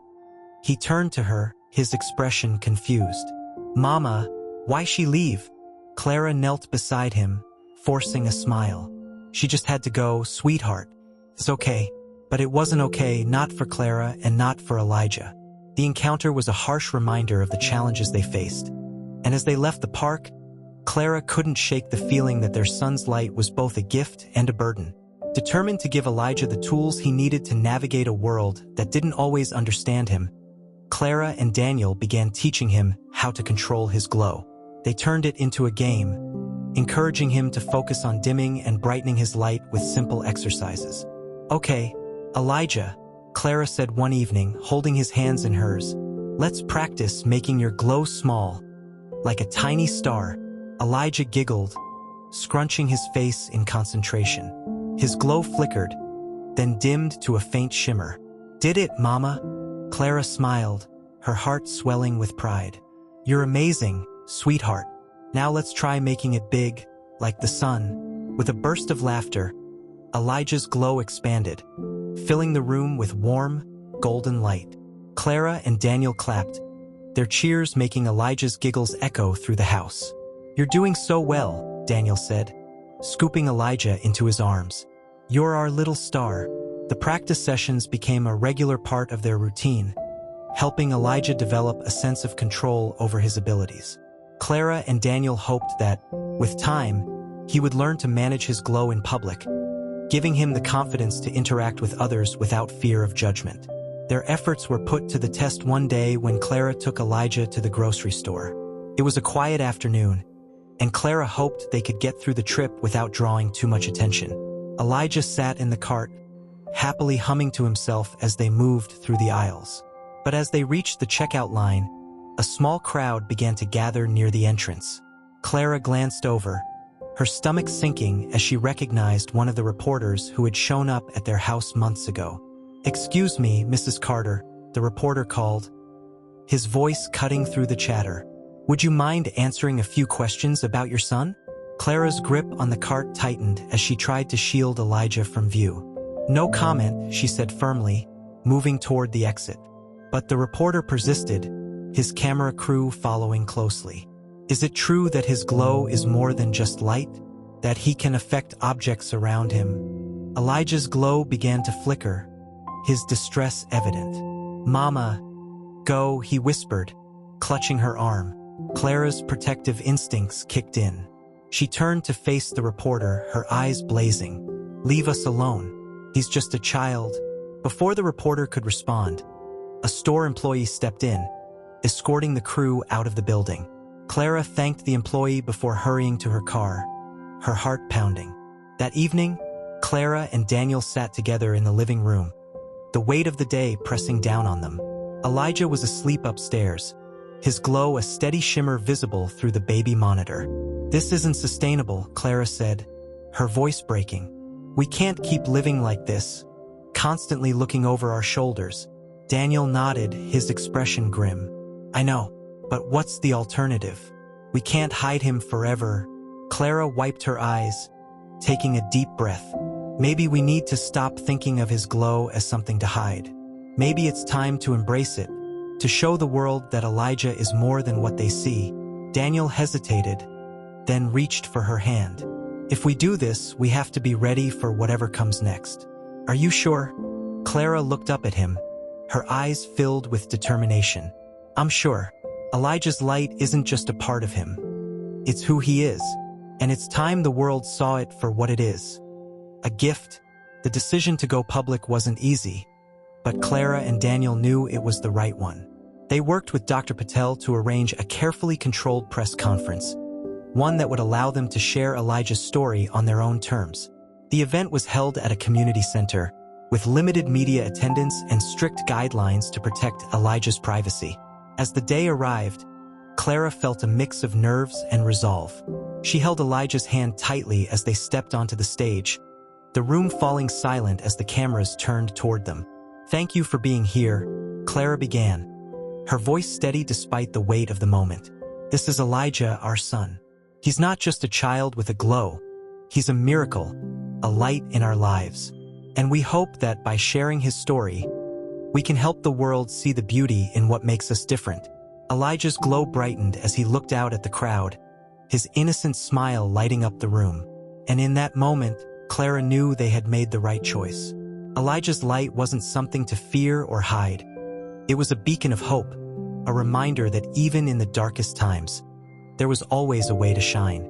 He turned to her, his expression confused. "Mama, why she leave?" Clara knelt beside him, forcing a smile. "She just had to go, sweetheart. It's okay." But it wasn't okay, not for Clara and not for Elijah. The encounter was a harsh reminder of the challenges they faced. And as they left the park, Clara couldn't shake the feeling that their son's light was both a gift and a burden. Determined to give Elijah the tools he needed to navigate a world that didn't always understand him, Clara and Daniel began teaching him how to control his glow. They turned it into a game, encouraging him to focus on dimming and brightening his light with simple exercises. "Okay, Elijah," Clara said one evening, holding his hands in hers, "let's practice making your glow small, like a tiny star." Elijah giggled, scrunching his face in concentration. His glow flickered, then dimmed to a faint shimmer. "Did it, Mama?" Clara smiled, her heart swelling with pride. "You're amazing, sweetheart. Now let's try making it big, like the sun." With a burst of laughter, Elijah's glow expanded, filling the room with warm, golden light. Clara and Daniel clapped, their cheers making Elijah's giggles echo through the house. "You're doing so well," Daniel said, scooping Elijah into his arms. "You're our little star." The practice sessions became a regular part of their routine, helping Elijah develop a sense of control over his abilities. Clara and Daniel hoped that, with time, he would learn to manage his glow in public, giving him the confidence to interact with others without fear of judgment. Their efforts were put to the test one day when Clara took Elijah to the grocery store. It was a quiet afternoon, and Clara hoped they could get through the trip without drawing too much attention. Elijah sat in the cart, happily humming to himself as they moved through the aisles. But as they reached the checkout line, a small crowd began to gather near the entrance. Clara glanced over, her stomach sinking as she recognized one of the reporters who had shown up at their house months ago. "Excuse me, Mrs. Carter," the reporter called, his voice cutting through the chatter. "Would you mind answering a few questions about your son?" Clara's grip on the cart tightened as she tried to shield Elijah from view. "No comment," she said firmly, moving toward the exit. But the reporter persisted, his camera crew following closely. "Is it true that his glow is more than just light? That he can affect objects around him?" Elijah's glow began to flicker, his distress evident. "Mama, go," he whispered, clutching her arm. Clara's protective instincts kicked in. She turned to face the reporter, her eyes blazing. "Leave us alone. He's just a child." Before the reporter could respond, a store employee stepped in, escorting the crew out of the building. Clara thanked the employee before hurrying to her car, her heart pounding. That evening, Clara and Daniel sat together in the living room, the weight of the day pressing down on them. Elijah was asleep upstairs, his glow a steady shimmer visible through the baby monitor. "This isn't sustainable," Clara said, her voice breaking. "We can't keep living like this, constantly looking over our shoulders." Daniel nodded, his expression grim. "I know, but what's the alternative? We can't hide him forever." Clara wiped her eyes, taking a deep breath. "Maybe we need to stop thinking of his glow as something to hide. Maybe it's time to embrace it, to show the world that Elijah is more than what they see." Daniel hesitated, then reached for her hand. "If we do this, we have to be ready for whatever comes next." "Are you sure?" Clara looked up at him, her eyes filled with determination. "I'm sure. Elijah's light isn't just a part of him. It's who he is, and it's time the world saw it for what it is. A gift." The decision to go public wasn't easy, but Clara and Daniel knew it was the right one. They worked with Dr. Patel to arrange a carefully controlled press conference, one that would allow them to share Elijah's story on their own terms. The event was held at a community center, with limited media attendance and strict guidelines to protect Elijah's privacy. As the day arrived, Clara felt a mix of nerves and resolve. She held Elijah's hand tightly as they stepped onto the stage, the room falling silent as the cameras turned toward them. "Thank you for being here," Clara began, her voice steady despite the weight of the moment. "This is Elijah, our son. He's not just a child with a glow. He's a miracle, a light in our lives. And we hope that by sharing his story, we can help the world see the beauty in what makes us different." Elijah's glow brightened as he looked out at the crowd, his innocent smile lighting up the room. And in that moment, Clara knew they had made the right choice. Elijah's light wasn't something to fear or hide. It was a beacon of hope, a reminder that even in the darkest times, there was always a way to shine.